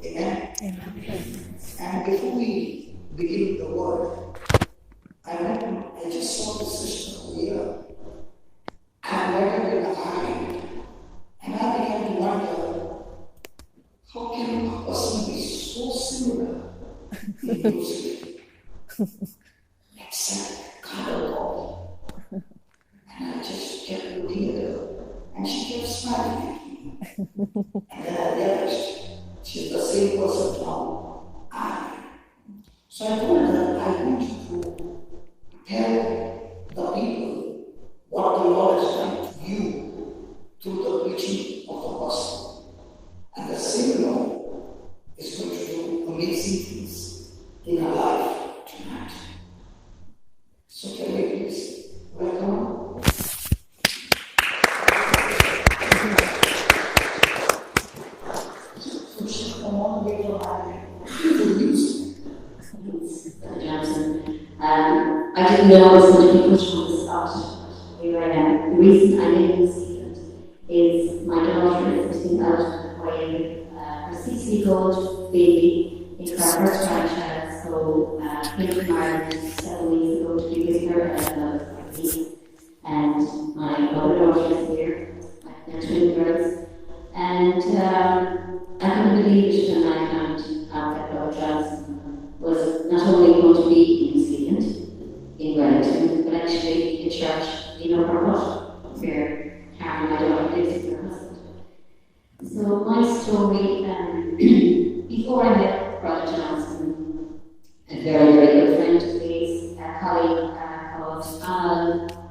Amen? And before we begin the word, I just saw the sister over here. And read her in the eye. And I began to wonder, how can a person be so similar in music? Except color God. And I just kept looking at her. And she kept smiling at me. And then I realized she's the same person now. So I told her, I want you to tell the people what the Lord has done to you through the preaching of the gospel. And the same Lord is going to do amazing things in our life tonight. So can we please welcome? Come on, wait your hand. I didn't know I was going to be pushed on the spot. Here I am. The reason I live in Zealand is my daughter is sitting out weighing her 6-week-old baby. It's her first grandchild, so came from Ireland 7 weeks ago to be with her at week. And my other daughter is here, they're twin girls. And I couldn't believe it when I found out that Brother Johnson was not only going to be in New Zealand, in Wellington, but actually in church in Upper Hutt, where Karen, my daughter, lives with her husband. So my story, before I met Brother Johnson, a very, very good friend of his, a colleague called Alan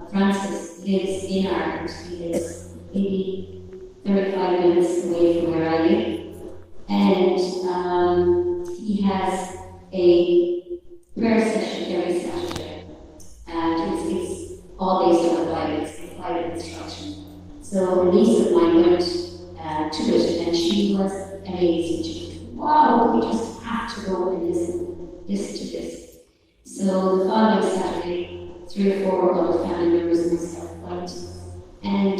Francis, lives in Ireland. He lives maybe 35 minutes away from where I live. And he has a prayer session every Saturday. And it's all based on the Bible, it's a Bible instruction. So a niece of mine went to it, and she was amazed. She was, wow, we just have to go and listen to this. So the following Saturday, 3 or 4 other family members and myself went. And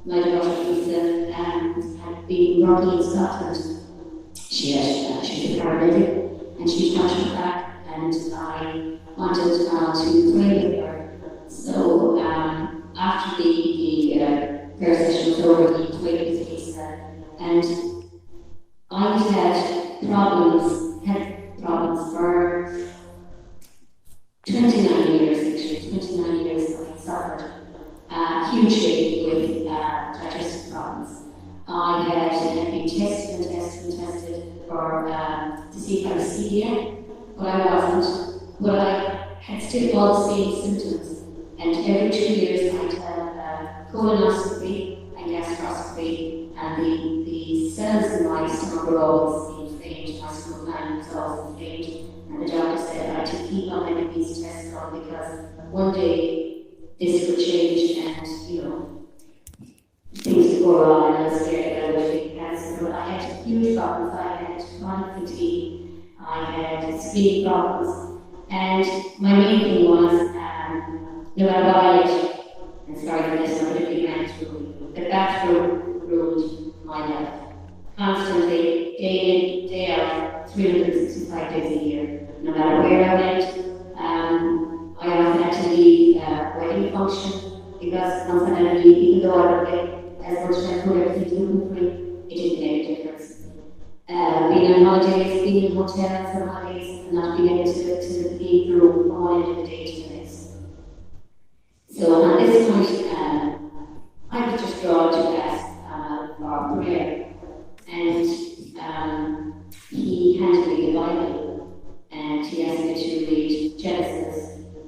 my daughter Lisa had been working in Scotland. She's a paramedic, and she got her back, and I wanted to pray with her. So after the prayer session was over, he prayed with Lisa, and I had problems for 29 years, actually. 29 years I suffered hugely with digestive problems. I had been tested for to see if I was celiac, but I wasn't. But I had still all the same symptoms, and every 2 years I'd have colonoscopy and gastroscopy, and the cells in my stomach were always inflamed. My stomach lining was always inflamed, and the doctor said I had to keep on having these tests on because one day this would change, and things would go wrong, and I was scared that I would get cancer. But I had huge problems. I had chronic fatigue, I had skin problems, and my main thing was no matter what I ate, and sorry for this, I'm going to be rant, the bathroom ruled my life. Constantly, day in, day out, 365 days a year. No matter where I went, I often had to leave wedding function because once I had to leave, even though I would get as much as I could, everything gluten-free, it didn't make a difference. Being on holidays, being in hotels on holidays, and not being able to leave the room from one end of the day to the next. So at this point, I was just drawn to ask for prayer, and he handed me the Bible, and he asked me to read Genesis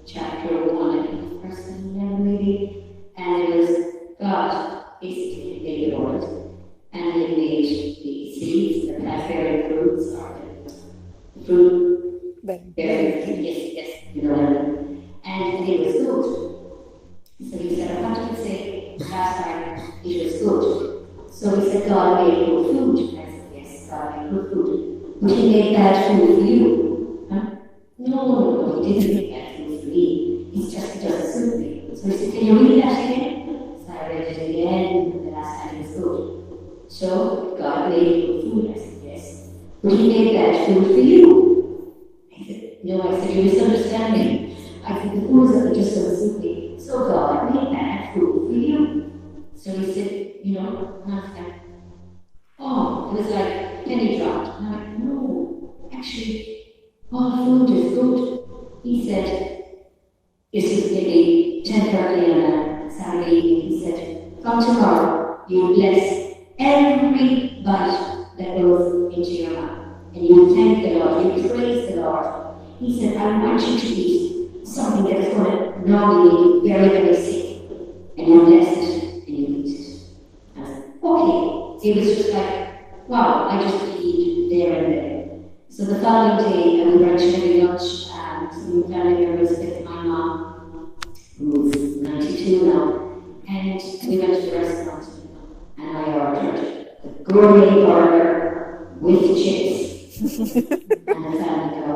chapter 1, I think, verse 11 maybe, and it was God basically made the world, and he made the seeds, the plant-bearing fruits, or the fruit bearing, yes, and it was good. So he said, I wanted to say last time it was good. So he said, God made good food. I said, yes, God made good food. But he made bad food for you. Huh? No, he didn't make bad food for me. He just doesn't suit me. So he said, can you read that again? So I read it again, and the last time it was good. So God made good food. I said, yes. but he made that food for you. I said, no, I said, you're misunderstanding. I said, the foods that are just so simply, so God made that food for you. So he said, you know, and I was like, oh, it was like penny dropped. And I'm like, no, actually, all food is good. He said, this is maybe 10:30 on a Saturday evening. He said, from tomorrow, you bless every bite that goes into your mouth. And you thank the Lord, you praise the Lord. He said, I want you to eat something that is going to normally be very, very sick. And you bless it, and you eat it. I said, okay. It was just like, wow, I just eat there and there. So the following day, we were sharing lunch, and some family members with my mom, who's 92 now, and we went to the restaurant, and I ordered a gourmet burger with chips. And the family go,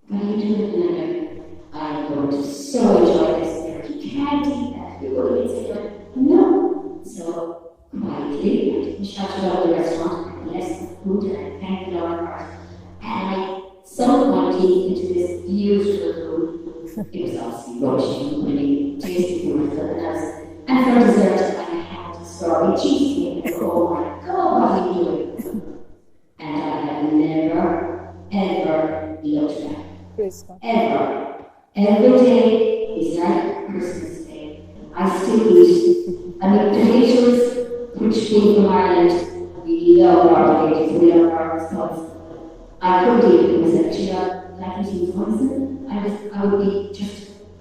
what are you doing? And I'm going to so enjoy this. You can't eat that. You go to it and say, no. So quietly, I shouted out of the restaurant, I blessed the food, and I thanked the Lord for it. And I sunk my teeth into this beautiful food. It was obviously rubbish, really tasty food. And for dessert, I had strawberry cheesecake. I go, oh my God, what are you doing? And I have never, ever looked back. Ever. Every day is like Christmas Day. I still eat. I mean, potatoes, which came from Ireland, we love our potatoes, we love our sauce. I couldn't eat it because actually like eating poison. I would be just,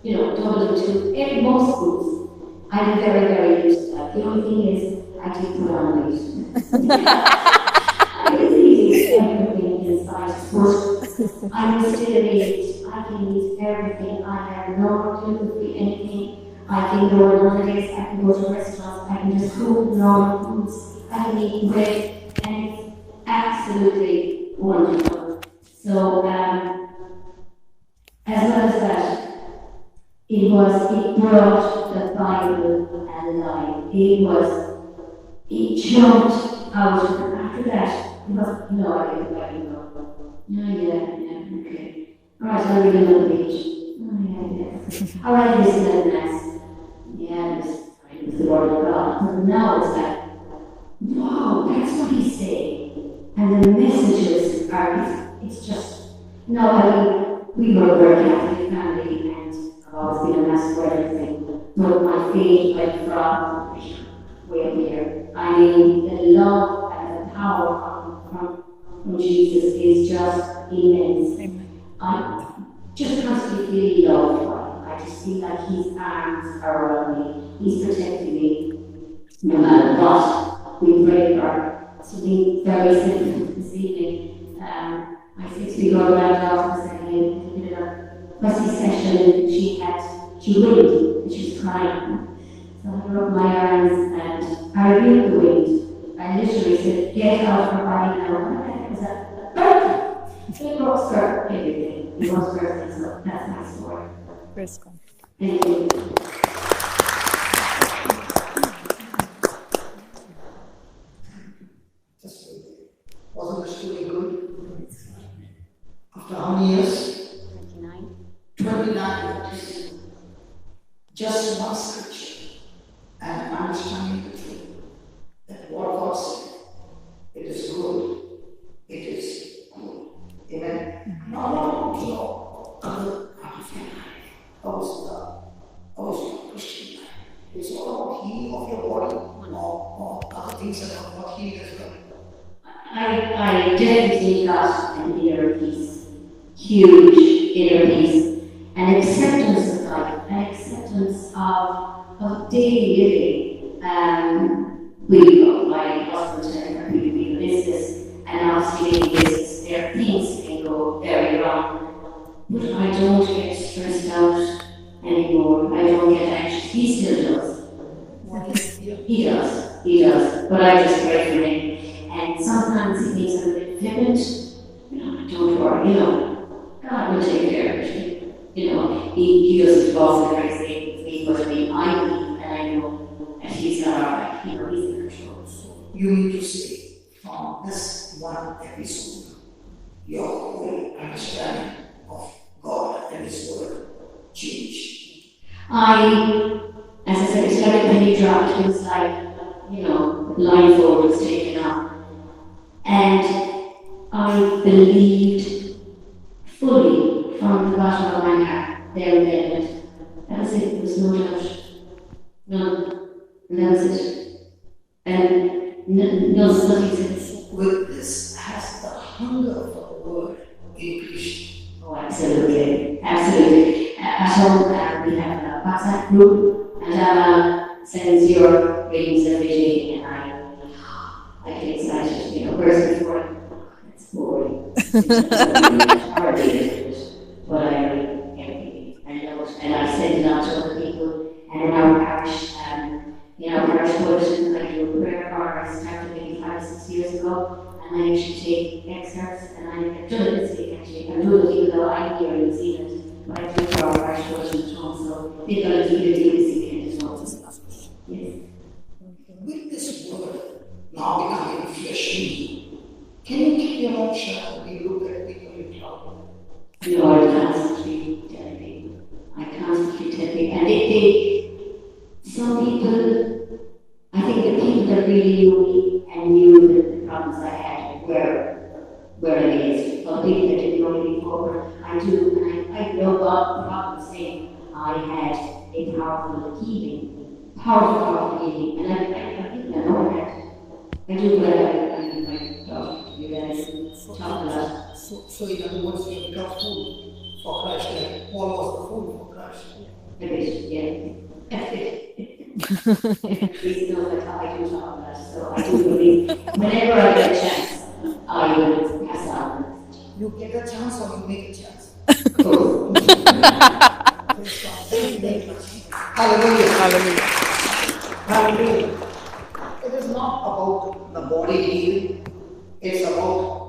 double into most foods. I'm very, very used to that. The only thing is, I did put on weight. I was eating everything inside, but I was still eat. I can eat everything. I have no gluten-free anything. I can go on holidays, I can go to restaurants, I can just cook normal foods, I can eat bread, and it's absolutely wonderful. So, as well as that, it brought the Bible alive. It jumped out. After that, it was, I get the Bible. Okay. Alright, I'll read another page. Alright, this is a mess. Yeah, it was the word of God. But now it's like, wow, that's what he's saying. And the messages are, it's just, we were a very Catholic family, and I've always been a mass for everything. But my faith went from way up here. I mean, the love and the power from Jesus is just immense. Amen. I just constantly feel loved by him. I just feel like his arms are around me. He's protecting me no matter what. We pray for something very simple this evening. My 6-year-old granddaughter was having a bit of a fussy session. She wind, and she was crying. So I put up my arms and I rebuked the wind. I literally said, get out of her body now. And I was a birthday. He works for everything. He works for everything, so that's my story. Praise God. Thank you. Wasn't the story good? After how many years? 29. 29 years. Just one scripture. And understanding the truth. That what God said, it is good. It is good. Amen? No. I was not Christian. It's all about healing of your body, or other things that are not healed as well. I definitely got an inner peace, huge inner peace, an acceptance of life, an acceptance of daily living. We got my husband and we business, and obviously in business there are things can go very wrong, but I don't get stressed out anymore. I don't get anxious. He still does. He does. But I just pray for him. And sometimes he makes a bit flippant. Don't worry, God will take care of it. He doesn't fall for the crazy, but I mean, I believe and I know that he's got our back. He's in control. You need to stay from this one episode, your whole understanding of God and His Word change? As I said, it started when you dropped. It was like, blindfold was taken off. And I believed fully from the bottom of my heart there and then. That was it. There was no doubt. None. And that was it. And nothing since. With this, has the hunger for the Word increased? Oh, absolutely. Absolutely. At home, we have a WhatsApp group, and Anna sends your readings every day, and I get excited. Whereas before, it's boring. It's hardly it, but I love it, and I send it out to other people. And in our parish, bulletin, I do a prayer card. I started maybe 5 or 6 years ago, and I usually take excerpts, and I've done it this week actually. I'm doing it even though I'm here in New Zealand, but I do it for our parish bulletin at home, so they're going to do it this weekend as well. Yes. With this Word now becoming flesh in you, can you keep your own shadow when you look at people in trouble? No, I constantly tell people. And some people, I think the people that really knew me and knew the problems I had were against. But people that didn't know me before, I do, and I have no problem saying I had a powerful healing, and I think I know that. I do, but I talk to you guys, talk a lot. So in other words, you become food for Christ, like Paul was the food for Christ. A bit, yeah. Please know that I do talk about it, so I do believe whenever I get a chance, I will pass on. You get a chance or you make a chance? Cool. Thank you very much. Hallelujah. Hallelujah. Hallelujah. It is not about the body healing, it's about